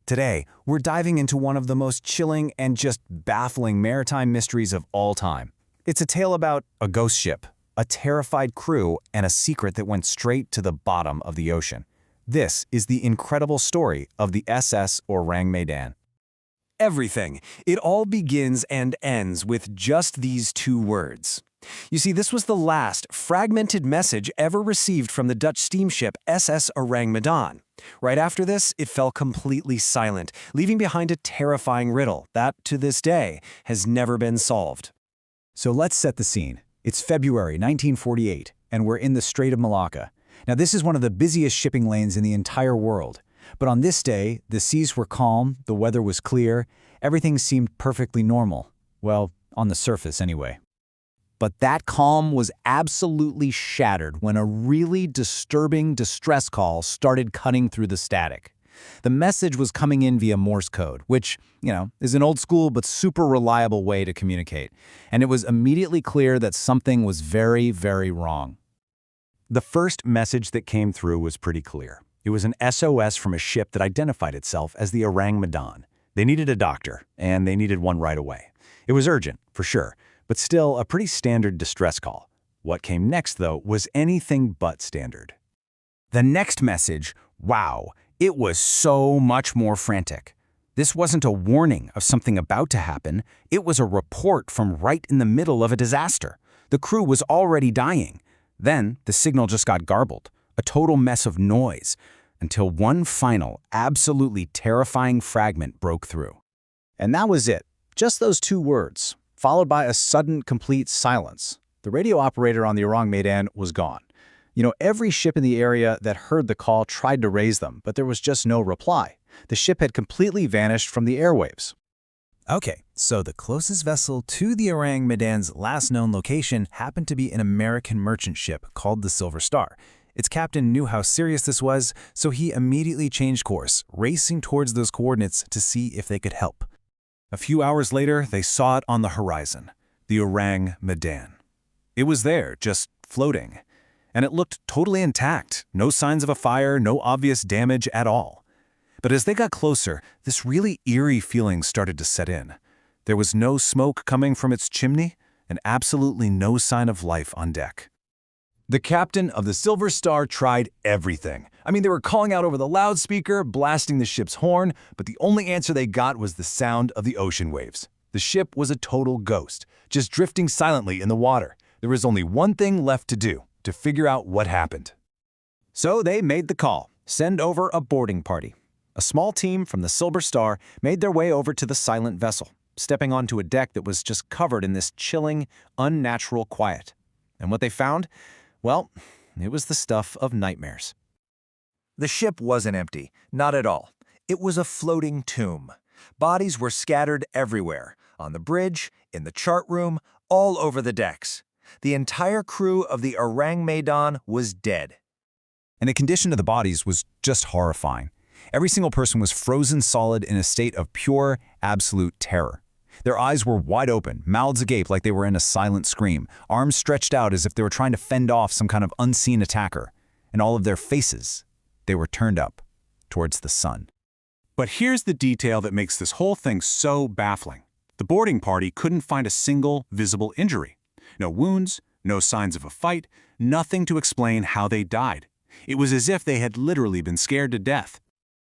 Today, we're diving into one of the most chilling and just baffling maritime mysteries of all time. It's a tale about a ghost ship, a terrified crew, and a secret that went straight to the bottom of the ocean. This is the incredible story of the SS Orang Medan. Everything. It all begins and ends with just these two words. You see, this was the last fragmented message ever received from the Dutch steamship SS Orang Medan. Right after this, it fell completely silent, leaving behind a terrifying riddle that, to this day, has never been solved. So let's set the scene. It's February 1948, and we're in the Strait of Malacca. Now, this is one of the busiest shipping lanes in the entire world. But on this day, the seas were calm, the weather was clear, everything seemed perfectly normal. Well, on the surface anyway. But that calm was absolutely shattered when a really disturbing distress call started cutting through the static. The message was coming in via Morse code, which, is an old school but super reliable way to communicate. And it was immediately clear that something was very, very wrong. The first message that came through was pretty clear. It was an SOS from a ship that identified itself as the Orang Medan. They needed a doctor, and they needed one right away. It was urgent, for sure, but still a pretty standard distress call. What came next, though, was anything but standard. The next message, wow, it was so much more frantic. This wasn't a warning of something about to happen. It was a report from right in the middle of a disaster. The crew was already dying. Then the signal just got garbled, a total mess of noise, until one final, absolutely terrifying fragment broke through. And that was it. Just those two words, followed by a sudden, complete silence. The radio operator on the Orang Medan was gone. Every ship in the area that heard the call tried to raise them, but there was just no reply. The ship had completely vanished from the airwaves. Okay, so the closest vessel to the Orang Medan's last known location happened to be an American merchant ship called the Silver Star. Its captain knew how serious this was, so he immediately changed course, racing towards those coordinates to see if they could help. A few hours later, they saw it on the horizon, the Orang Medan. It was there, just floating. And it looked totally intact, no signs of a fire, no obvious damage at all. But as they got closer, this really eerie feeling started to set in. There was no smoke coming from its chimney, and absolutely no sign of life on deck. The captain of the Silver Star tried everything. They were calling out over the loudspeaker, blasting the ship's horn, but the only answer they got was the sound of the ocean waves. The ship was a total ghost, just drifting silently in the water. There was only one thing left to do, to figure out what happened. So they made the call, send over a boarding party. A small team from the Silver Star made their way over to the silent vessel, stepping onto a deck that was just covered in this chilling, unnatural quiet. And what they found? Well, it was the stuff of nightmares. The ship wasn't empty, not at all. It was a floating tomb. Bodies were scattered everywhere, on the bridge, in the chart room, all over the decks. The entire crew of the Orang Medan was dead. And the condition of the bodies was just horrifying. Every single person was frozen solid in a state of pure, absolute terror. Their eyes were wide open, mouths agape like they were in a silent scream, arms stretched out as if they were trying to fend off some kind of unseen attacker. And all of their faces, they were turned up towards the sun. But here's the detail that makes this whole thing so baffling. The boarding party couldn't find a single visible injury. No wounds, no signs of a fight, nothing to explain how they died. It was as if they had literally been scared to death.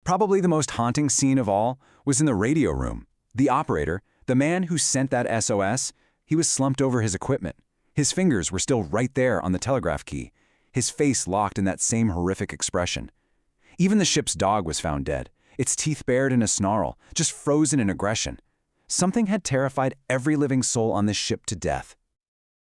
Probably the most haunting scene of all was in the radio room. The operator, the man who sent that SOS, he was slumped over his equipment. His fingers were still right there on the telegraph key, his face locked in that same horrific expression. Even the ship's dog was found dead, its teeth bared in a snarl, just frozen in aggression. Something had terrified every living soul on this ship to death.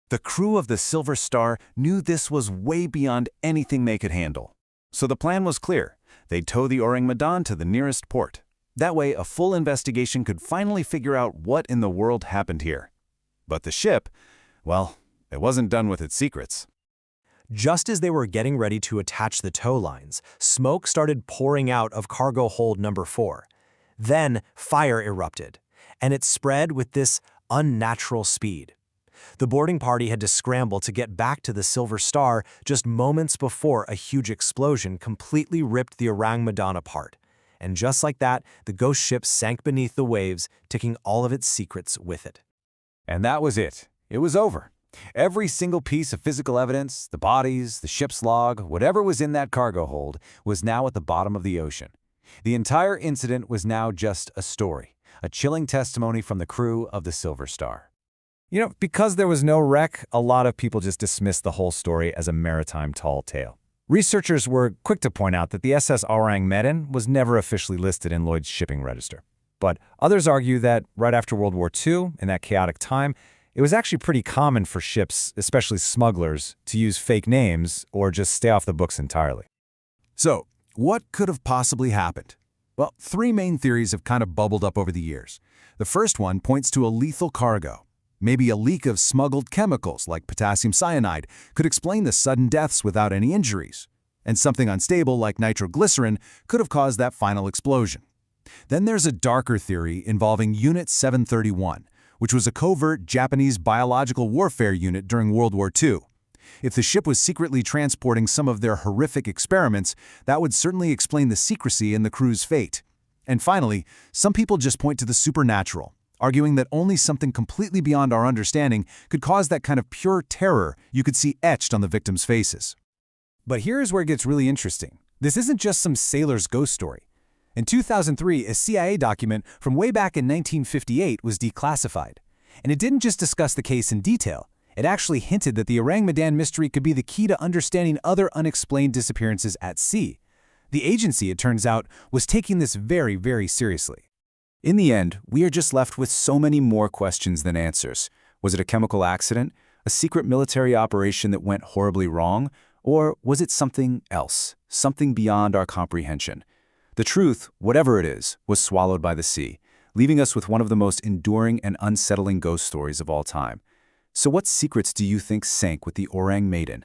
The crew of the Silver Star knew this was way beyond anything they could handle. So the plan was clear. They'd tow the Orang Medan to the nearest port. That way, a full investigation could finally figure out what in the world happened here. But the ship, well, it wasn't done with its secrets. Just as they were getting ready to attach the tow lines, smoke started pouring out of cargo hold number 4. Then fire erupted, and it spread with this unnatural speed. The boarding party had to scramble to get back to the Silver Star just moments before a huge explosion completely ripped the Orang Medan apart. And just like that, the ghost ship sank beneath the waves, taking all of its secrets with it. And that was it. It was over. Every single piece of physical evidence, the bodies, the ship's log, whatever was in that cargo hold, was now at the bottom of the ocean. The entire incident was now just a story, a chilling testimony from the crew of the Silver Star. Because there was no wreck, a lot of people just dismissed the whole story as a maritime tall tale. Researchers were quick to point out that the SS Orang Medan was never officially listed in Lloyd's shipping register. But others argue that right after World War II, in that chaotic time, it was actually pretty common for ships, especially smugglers, to use fake names or just stay off the books entirely. So, what could have possibly happened? Well, three main theories have kind of bubbled up over the years. The first one points to a lethal cargo. Maybe a leak of smuggled chemicals like potassium cyanide could explain the sudden deaths without any injuries. And something unstable like nitroglycerin could have caused that final explosion. Then there's a darker theory involving Unit 731, which was a covert Japanese biological warfare unit during World War II. If the ship was secretly transporting some of their horrific experiments, that would certainly explain the secrecy in the crew's fate. And finally, some people just point to the supernatural, arguing that only something completely beyond our understanding could cause that kind of pure terror you could see etched on the victims' faces. But here's where it gets really interesting. This isn't just some sailor's ghost story. In 2003, a CIA document from way back in 1958 was declassified. And it didn't just discuss the case in detail. It actually hinted that the Orang Medan mystery could be the key to understanding other unexplained disappearances at sea. The agency, it turns out, was taking this very, very seriously. In the end, we are just left with so many more questions than answers. Was it a chemical accident? A secret military operation that went horribly wrong? Or was it something else? Something beyond our comprehension? The truth, whatever it is, was swallowed by the sea, leaving us with one of the most enduring and unsettling ghost stories of all time. So what secrets do you think sank with the Orang Medan?